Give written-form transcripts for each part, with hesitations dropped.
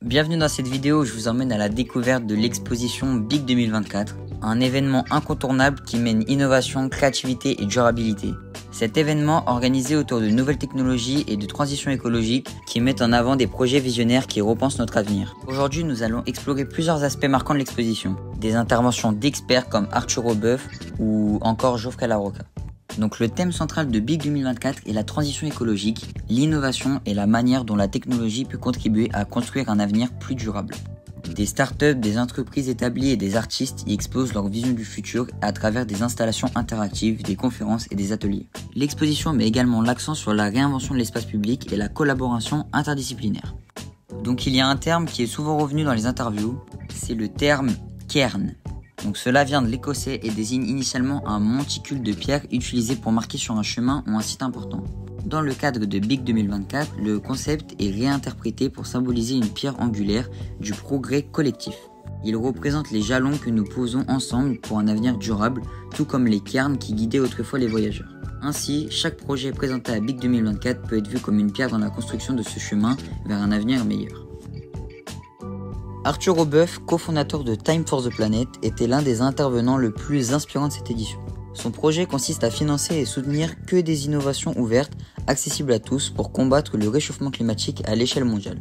Bienvenue dans cette vidéo où je vous emmène à la découverte de l'exposition BIC 2024, un événement incontournable qui mène innovation, créativité et durabilité. Cet événement organisé autour de nouvelles technologies et de transition écologique qui mettent en avant des projets visionnaires qui repensent notre avenir. Aujourd'hui, nous allons explorer plusieurs aspects marquants de l'exposition, des interventions d'experts comme Arthur Aubeuf ou encore Geoffrey Larocca. Donc le thème central de BIC 2024 est la transition écologique, l'innovation et la manière dont la technologie peut contribuer à construire un avenir plus durable. Des startups, des entreprises établies et des artistes y exposent leur vision du futur à travers des installations interactives, des conférences et des ateliers. L'exposition met également l'accent sur la réinvention de l'espace public et la collaboration interdisciplinaire. Donc il y a un terme qui est souvent revenu dans les interviews, c'est le terme cairn. Donc cela vient de l'écossais et désigne initialement un monticule de pierre utilisé pour marquer sur un chemin ou un site important. Dans le cadre de BIC 2024, le concept est réinterprété pour symboliser une pierre angulaire du progrès collectif. Il représente les jalons que nous posons ensemble pour un avenir durable, tout comme les cairns qui guidaient autrefois les voyageurs. Ainsi, chaque projet présenté à BIC 2024 peut être vu comme une pierre dans la construction de ce chemin vers un avenir meilleur. Arthur Aubeuf, cofondateur de Time for the Planet, était l'un des intervenants le plus inspirants de cette édition. Son projet consiste à financer et soutenir que des innovations ouvertes, accessibles à tous pour combattre le réchauffement climatique à l'échelle mondiale.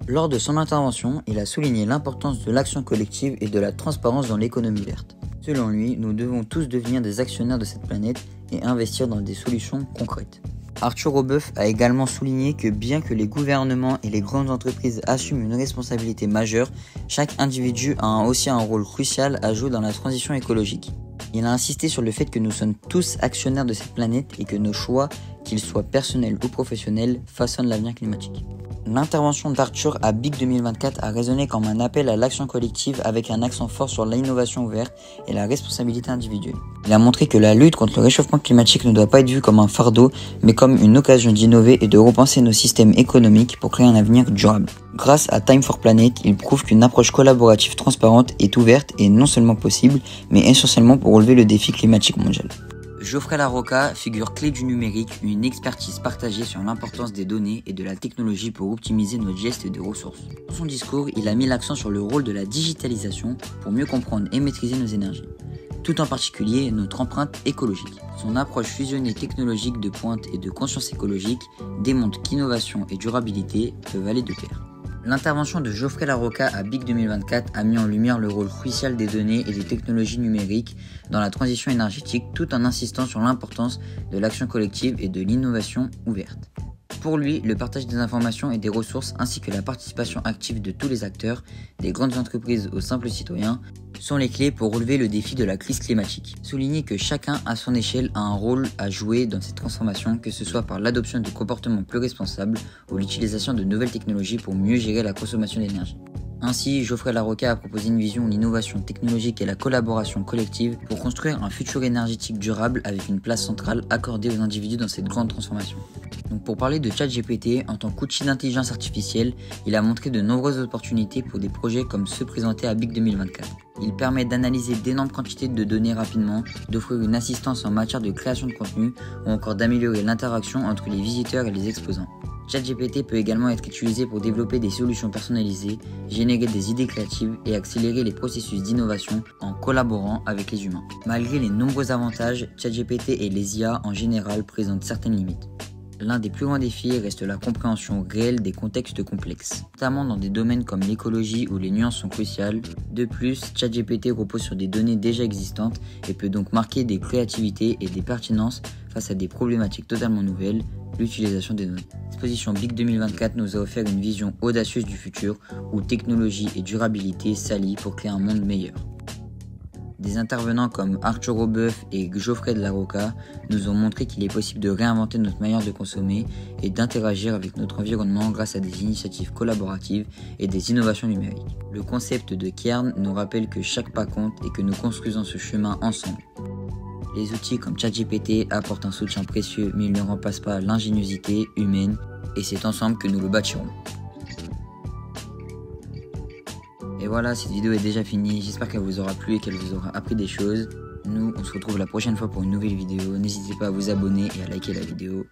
Lors de son intervention, il a souligné l'importance de l'action collective et de la transparence dans l'économie verte. Selon lui, nous devons tous devenir des actionnaires de cette planète et investir dans des solutions concrètes. Arthur Aubeuf a également souligné que bien que les gouvernements et les grandes entreprises assument une responsabilité majeure, chaque individu a aussi un rôle crucial à jouer dans la transition écologique. Il a insisté sur le fait que nous sommes tous actionnaires de cette planète et que nos choix, qu'ils soient personnels ou professionnels, façonnent l'avenir climatique. L'intervention d'Arthur à BIC 2024 a résonné comme un appel à l'action collective avec un accent fort sur l'innovation ouverte et la responsabilité individuelle. Il a montré que la lutte contre le réchauffement climatique ne doit pas être vue comme un fardeau, mais comme une occasion d'innover et de repenser nos systèmes économiques pour créer un avenir durable. Grâce à Time for Planet, il prouve qu'une approche collaborative transparente est ouverte et non seulement possible, mais essentiellement pour relever le défi climatique mondial. Geoffrey Larocca, figure clé du numérique, une expertise partagée sur l'importance des données et de la technologie pour optimiser nos gestes et des ressources. Dans son discours, il a mis l'accent sur le rôle de la digitalisation pour mieux comprendre et maîtriser nos énergies, tout en particulier notre empreinte écologique. Son approche fusionnée technologique de pointe et de conscience écologique démontre qu'innovation et durabilité peuvent aller de pair. L'intervention de Geoffrey Larocca à BIC 2024 a mis en lumière le rôle crucial des données et des technologies numériques dans la transition énergétique tout en insistant sur l'importance de l'action collective et de l'innovation ouverte. Pour lui, le partage des informations et des ressources ainsi que la participation active de tous les acteurs, des grandes entreprises aux simples citoyens, sont les clés pour relever le défi de la crise climatique. Souligner que chacun à son échelle a un rôle à jouer dans cette transformation, que ce soit par l'adoption de comportements plus responsables ou l'utilisation de nouvelles technologies pour mieux gérer la consommation d'énergie. Ainsi, Geoffrey Larocca a proposé une vision où l'innovation technologique et la collaboration collective pour construire un futur énergétique durable avec une place centrale accordée aux individus dans cette grande transformation. Donc pour parler de ChatGPT, en tant qu'outil d'intelligence artificielle, il a montré de nombreuses opportunités pour des projets comme ceux présentés à BIC 2024. Il permet d'analyser d'énormes quantités de données rapidement, d'offrir une assistance en matière de création de contenu ou encore d'améliorer l'interaction entre les visiteurs et les exposants. ChatGPT peut également être utilisé pour développer des solutions personnalisées, générer des idées créatives et accélérer les processus d'innovation en collaborant avec les humains. Malgré les nombreux avantages, ChatGPT et les IA en général présentent certaines limites. L'un des plus grands défis reste la compréhension réelle des contextes complexes, notamment dans des domaines comme l'écologie où les nuances sont cruciales. De plus, ChatGPT repose sur des données déjà existantes et peut donc marquer des créativités et des pertinences face à des problématiques totalement nouvelles, l'utilisation des données. L'exposition BIC 2024 nous a offert une vision audacieuse du futur où technologie et durabilité s'allient pour créer un monde meilleur. Des intervenants comme Arthur Aubeuf et Geoffrey Larocca nous ont montré qu'il est possible de réinventer notre manière de consommer et d'interagir avec notre environnement grâce à des initiatives collaboratives et des innovations numériques. Le concept de cairn nous rappelle que chaque pas compte et que nous construisons ce chemin ensemble. Les outils comme ChatGPT apportent un soutien précieux, mais ils ne remplacent pas l'ingéniosité humaine et c'est ensemble que nous le bâtirons. Et voilà, cette vidéo est déjà finie, j'espère qu'elle vous aura plu et qu'elle vous aura appris des choses. Nous, on se retrouve la prochaine fois pour une nouvelle vidéo, n'hésitez pas à vous abonner et à liker la vidéo.